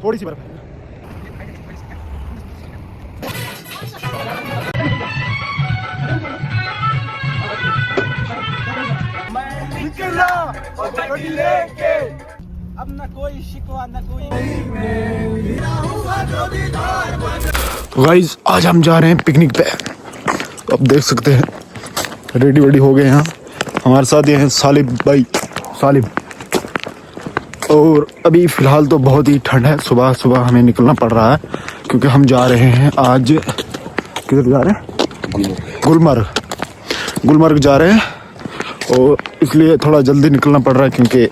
थोड़ी सी बर्फ अब न कोई शिकवा न कोई। तो गाइस आज हम जा रहे हैं पिकनिक पे। तो आप देख सकते हैं रेडी वेडी हो गए हैं। हमारे साथ ये हैं सालिब भाई, सालिब। और अभी फ़िलहाल तो बहुत ही ठंड है। सुबह सुबह हमें निकलना पड़ रहा है क्योंकि हम जा रहे हैं आज, किधर जा रहे हैं? गुलमर्ग जा रहे हैं। और इसलिए थोड़ा जल्दी निकलना पड़ रहा है क्योंकि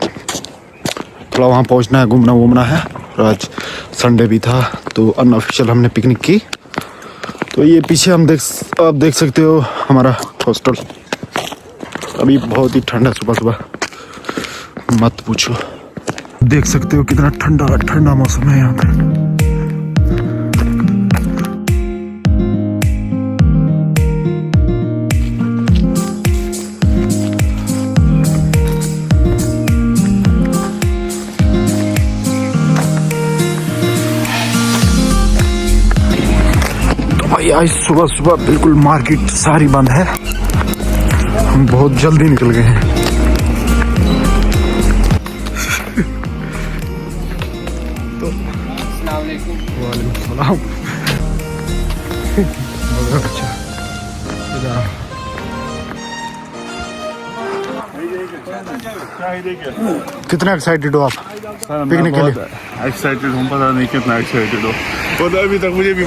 थोड़ा वहाँ पहुँचना है, घूमना वूमना है। और आज संडे भी था तो अनऑफिशियल हमने पिकनिक की। तो ये पीछे आप देख सकते हो हमारा हॉस्टल। अभी बहुत ही ठंड है, सुबह सुबह मत पूछो। देख सकते हो कितना ठंडा ठंडा मौसम है यहाँ पे। तो भाई आज सुबह सुबह बिल्कुल मार्केट सारी बंद है। हम बहुत जल्दी निकल गए हैं। कितना एक्साइटेड हो आप पिकनिक के लिए? एक्साइटेड हूँ, पता नहीं कितना एक्साइटेड हो। तो अभी तक मुझे भी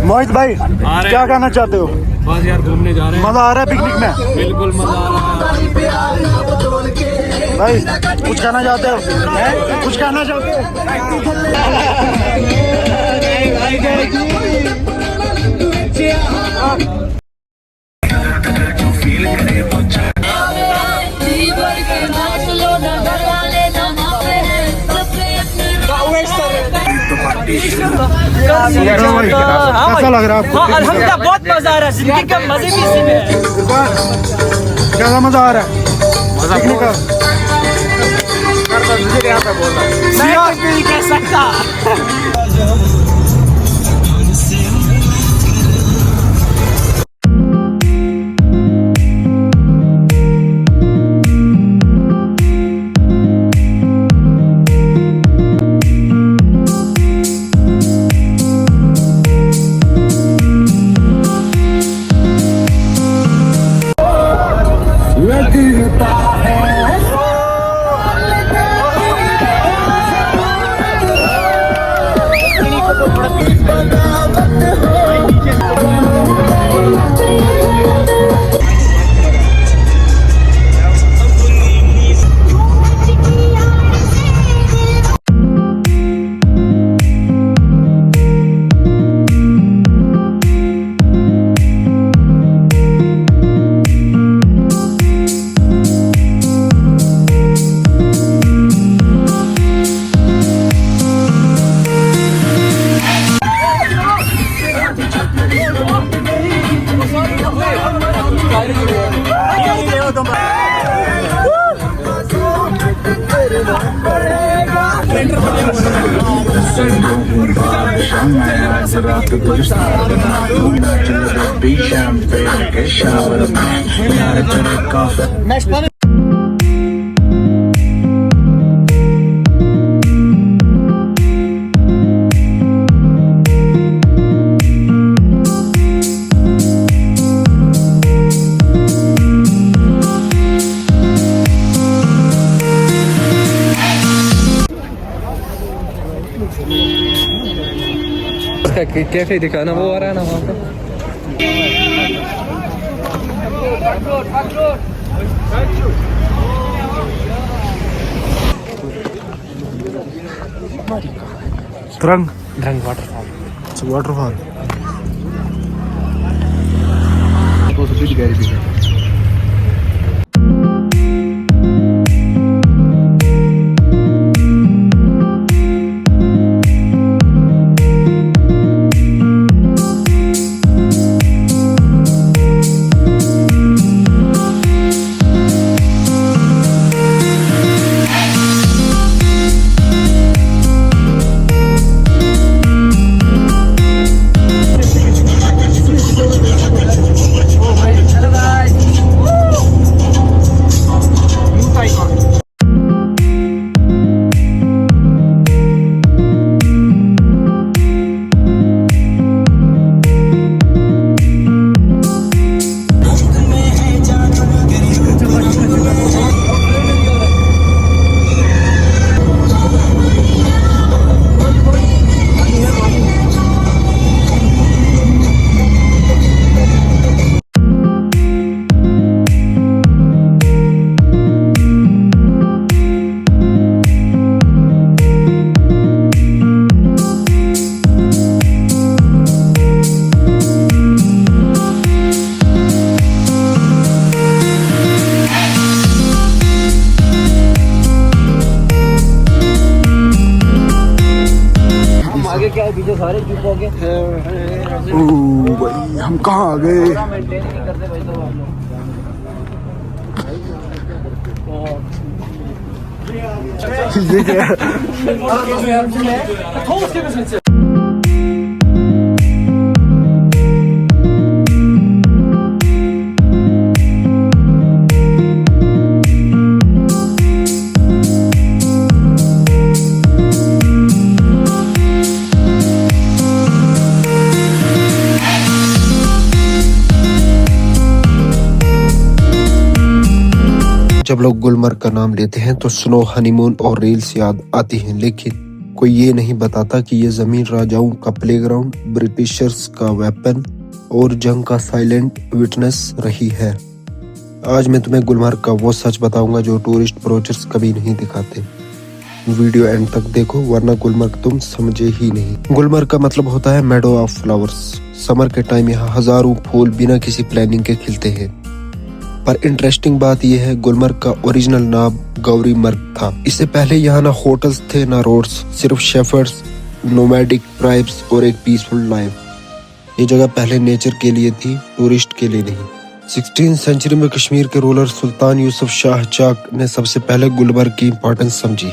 मोहित भाई क्या कहना चाहते हो? बस यार घूमने जा रहे हैं, मजा आ रहा है पिकनिक में? बिल्कुल मजा आ रहा है। भाई कुछ कहना चाहते हो? कुछ कहना चाहते हो? कैसा लग रहा है आपको? अल्हम्दुलिल्लाह बहुत मजा आ रहा है। जिंदगी का मजे भी इसी में है। कैसा मजा आ रहा है पिकनिक का? मैं कुछ नहीं कह सकता। कैफे दिखाना वो आ रहा है ना वहाँ पे। ड्रंग वाटरफॉल वाटरफॉल भाई हम कहाँ आ गए? ये क्या है? जब लोग गुलमर्ग का नाम लेते हैं तो स्नो, हनीमून और रील्स याद आती हैं, लेकिन कोई ये नहीं बताता कि ये जमीन राजाओं का प्लेग्राउंड, ब्रिटिशर्स का वेपन और जंग का साइलेंट विटनेस रही है। आज मैं तुम्हें गुलमर्ग का वो सच बताऊंगा जो टूरिस्ट ब्रोचर्स कभी नहीं दिखाते। वीडियो एंड तक देखो वरना गुलमर्ग तुम समझे ही नहीं। गुलमर्ग का मतलब होता है मेडो ऑफ फ्लावर्स। समर के टाइम यहाँ हजारों फूल बिना किसी प्लानिंग के खिलते हैं। पर इंटरेस्टिंग बात यह है गुलमर्ग का ओरिजिनल नाम गौरीमर्ग था। इससे पहले यहाँ ना होटल्स थे ना रोड्स, सिर्फ शेफर्ड्स, नोमैडिक ट्राइब्स और एक पीसफुल लाइफ। ये जगह पहले नेचर के लिए थी, टूरिस्ट के लिए नहीं। 16th सेंचुरी में कश्मीर के रूलर सुल्तान यूसुफ शाह चाक ने सबसे पहले गुलमर्ग की इंपॉर्टेंस समझी।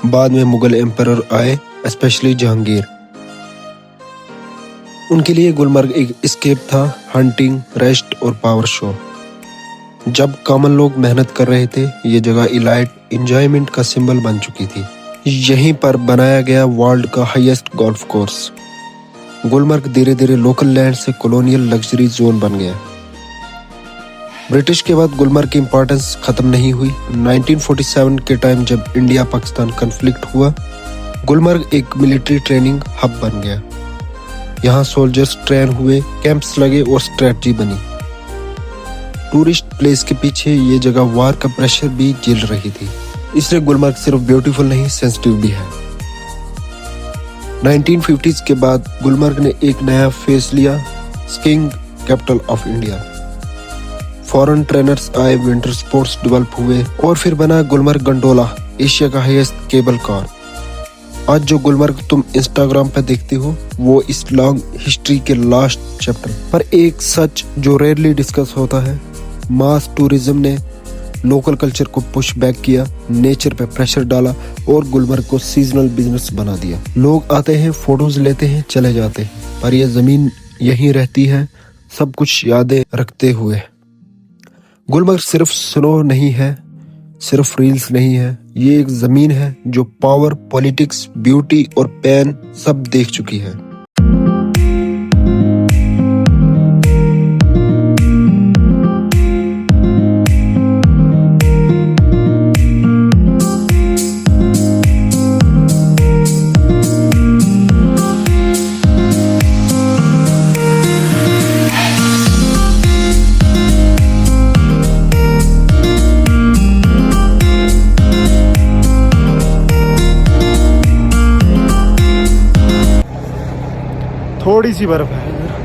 बाद में मुगल एम्परर आए, स्पेशली जहांगीर। उनके लिए गुलमर्ग एक एस्केप था, हंटिंग, रेस्ट और पावर शो। जब कॉमन लोग मेहनत कर रहे थे, ये जगह इलाइट एंजॉयमेंट का सिंबल बन चुकी थी। यहीं पर बनाया गया वर्ल्ड का हाईएस्ट गोल्फ कोर्स। गुलमर्ग धीरे धीरे लोकल लैंड से कॉलोनियल लग्जरी जोन बन गया। ब्रिटिश के बाद गुलमर्ग की इंपॉर्टेंस खत्म नहीं हुई। 1947 के टाइम जब इंडिया पाकिस्तान कॉन्फ्लिक्ट हुआ, गुलमर्ग एक मिलिट्री ट्रेनिंग हब बन गया। यहाँ सोल्जर्स ट्रेन हुए, कैंप्स लगे और स्ट्रेटजी बनी। टूरिस्ट प्लेस के पीछे ये जगह वार का प्रेशर भी झेल रही थी, इसलिए गुलमर्ग सिर्फ ब्यूटीफुल नहीं, सेंसिटिव भी है। 1950s के बाद गुलमर्ग ने एक नया फेस लिया, skiing capital of India. Foreign trainers आए, विंटर स्पोर्ट्स डेवलप हुए और फिर बना गुलमर्ग गंडोला, एशिया का हाईएस्ट केबल कार। आज जो गुलमर्ग तुम इंस्टाग्राम पे देखते हो वो इस लॉन्ग हिस्ट्री के लास्ट चैप्टर। पर एक सच जो रेयरली डिस्कस होता है, मास टूरिज्म ने लोकल कल्चर को पुश बैक किया, नेचर पे प्रेशर डाला और गुलमर्ग को सीजनल बिजनेस बना दिया। लोग आते हैं, फोटोज लेते हैं, चले जाते हैं, पर यह जमीन यहीं रहती है, सब कुछ यादें रखते हुए। गुलमर्ग सिर्फ स्नो नहीं है, सिर्फ रील्स नहीं है, ये एक जमीन है जो पावर, पॉलिटिक्स, ब्यूटी और पेन सब देख चुकी है। थोड़ी सी बर्फ है इधर।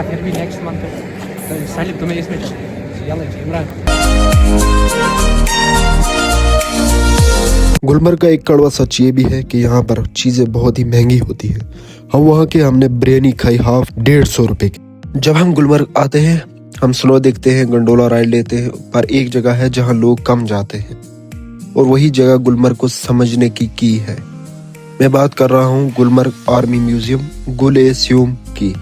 फिर भी नेक्स्ट मंथ सालिब तुम्हें इसमें चलो इमरान। गुलमर्ग का एक कड़वा सच ये भी है कि यहाँ पर चीजें बहुत ही महंगी होती है। हम वहाँ के हमने बिरयानी खाई हाफ 150 रुपए की। जब हम गुलमर्ग आते हैं हम स्नो देखते हैं, गंडोला राइड लेते हैं, पर एक जगह है जहां लोग कम जाते हैं और वही जगह गुलमर्ग को समझने की है। मैं बात कर रहा हूं गुलमर्ग आर्मी म्यूजियम गुल-ए-स्यूम की।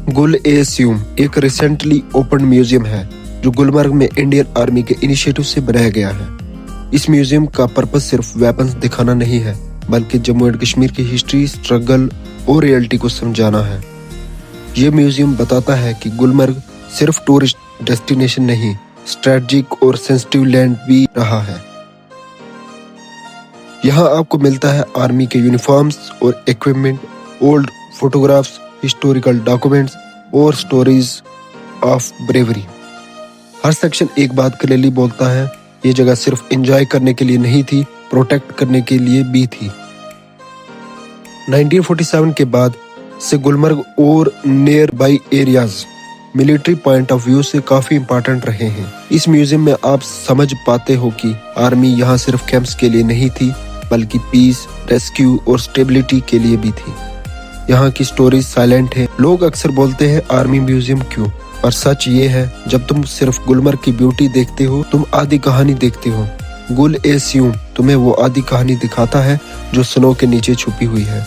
गुल-ए-स्यूम एक रिसेंटली ओपन म्यूजियम है जो गुलमर्ग में इंडियन आर्मी के इनिशिएटिव से बनाया गया है। इस म्यूजियम का पर्पस सिर्फ वेपन्स दिखाना नहीं है, बल्कि जम्मू एंड कश्मीर की हिस्ट्री, स्ट्रगल और रियलिटी को समझाना है। ये म्यूजियम बताता है कि गुलमर्ग सिर्फ टूरिस्ट डेस्टिनेशन नहीं, स्ट्रेटजिक और सेंसिटिव लैंड भी रहा है। यहाँ आपको मिलता है आर्मी के यूनिफॉर्म्स और equipment, old photographs, historical documents और स्टोरीज ऑफ ब्रेवरी। हर सेक्शन एक बात क्लियरली बोलता है, ये जगह सिर्फ एंजॉय करने के लिए नहीं थी, प्रोटेक्ट करने के लिए भी थी। 1947 के बाद से गुलमर्ग और near by areas military point of view से काफी इंपॉर्टेंट रहे हैं। इस म्यूजियम में आप समझ पाते हो कि आर्मी यहाँ सिर्फ कैंप्स के लिए नहीं थी, बल्कि पीस, रेस्क्यू और स्टेबिलिटी के लिए भी थी। यहाँ की स्टोरीज साइलेंट है। लोग अक्सर बोलते हैं आर्मी म्यूजियम क्यों, पर सच ये है, जब तुम सिर्फ गुलमर्ग की ब्यूटी देखते हो, तुम आधी कहानी देखते हो। गुल-ए-स्यूम तुम्हें वो आधी कहानी दिखाता है जो स्नो के नीचे छुपी हुई है।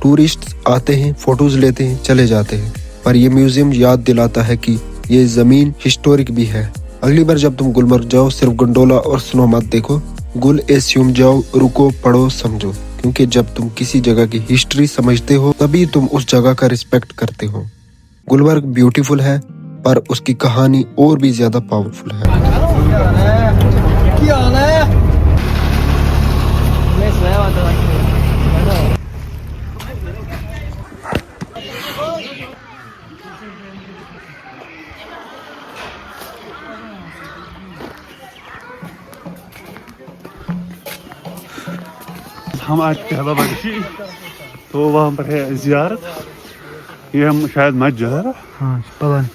टूरिस्ट आते हैं, फोटोज लेते हैं, चले जाते हैं, पर ये म्यूजियम याद दिलाता है कि ये जमीन हिस्टोरिक भी है। अगली बार जब तुम गुलमर्ग जाओ, सिर्फ गंडोला और स्नो मत देखो, गुल-ए-स्यूम जाओ, रुको, पढ़ो, समझो, क्योंकि जब तुम किसी जगह की हिस्ट्री समझते हो, तभी तुम उस जगह का रिस्पेक्ट करते हो। गुलमर्ग ब्यूटीफुल है, पर उसकी कहानी और भी ज्यादा पावरफुल है। हम आज पहला बख्शी, तो वहाँ पर है ज़ियारत। ये हम शायद मस्जिद है। हाँ पता नहीं,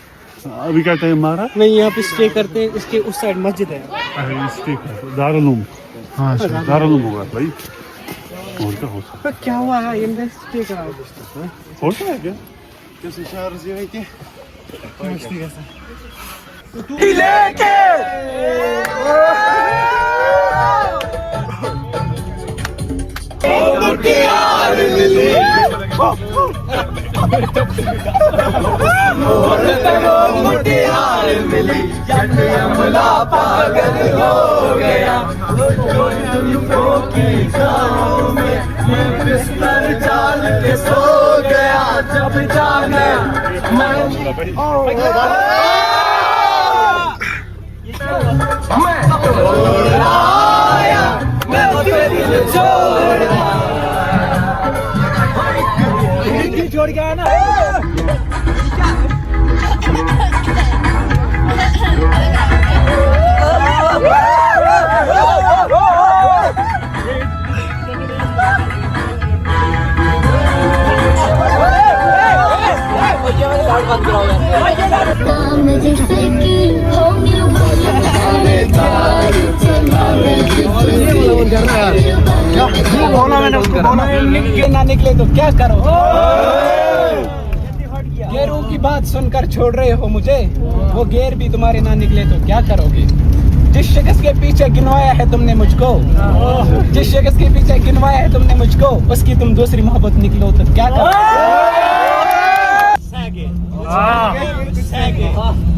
अभी क्या टाइम मारा? नहीं यहाँ पे स्टे करते हैं, इसके उस साइड मस्जिद है। दारुल हाँ दारुल होगा भाई, और क्या हो सकता पर क्या हुआ है, ये स्टे करा है? होता है क्या? कैसे शहर से के मस्ती कैसा पागल हो गया बिस्तर डाल के सो गया, जब जाने मैं दिल छोड़ गया ना। बोला मैंने उसको, बोला निकले ना निकले तो क्या करो। गेरों की बात सुनकर छोड़ रहे हो मुझे, वो गेर भी तुम्हारे ना निकले तो क्या करोगे। जिस शख्स के पीछे गिनवाया है तुमने मुझको, जिस शख्स के पीछे गिनवाया है तुमने मुझको, उसकी तुम दूसरी मोहब्बत निकलो तो क्या करोगे।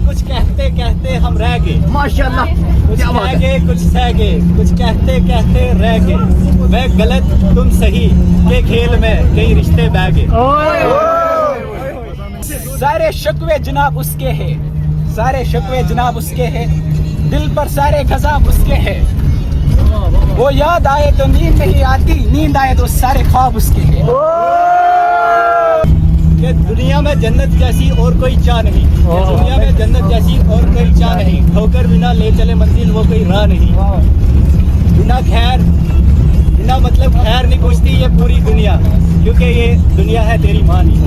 कुछ कहते कहते हम रह गए, माशाल्लाह, कुछ रह गए, कुछ सह गए, कुछ कहते कहते रह गए। मैं गलत तुम सही के खेल में कई रिश्ते बह गए। सारे शिकवे जनाब उसके हैं, सारे शिकवे जनाब उसके हैं, दिल पर सारे गज़ाब उसके हैं। वो याद आए तो नींद नहीं आती, नींद आए तो सारे ख्वाब उसके हैं। कि दुनिया में जन्नत जैसी और कोई चाह नहीं, दुनिया में जन्नत जैसी और कोई चाह नहीं, ठोकर बिना ले चले मंजिल वो कोई राह नहीं। बिना खैर, बिना मतलब खैर नहीं पूछती ये पूरी दुनिया, क्योंकि ये दुनिया है तेरी माँ नहीं।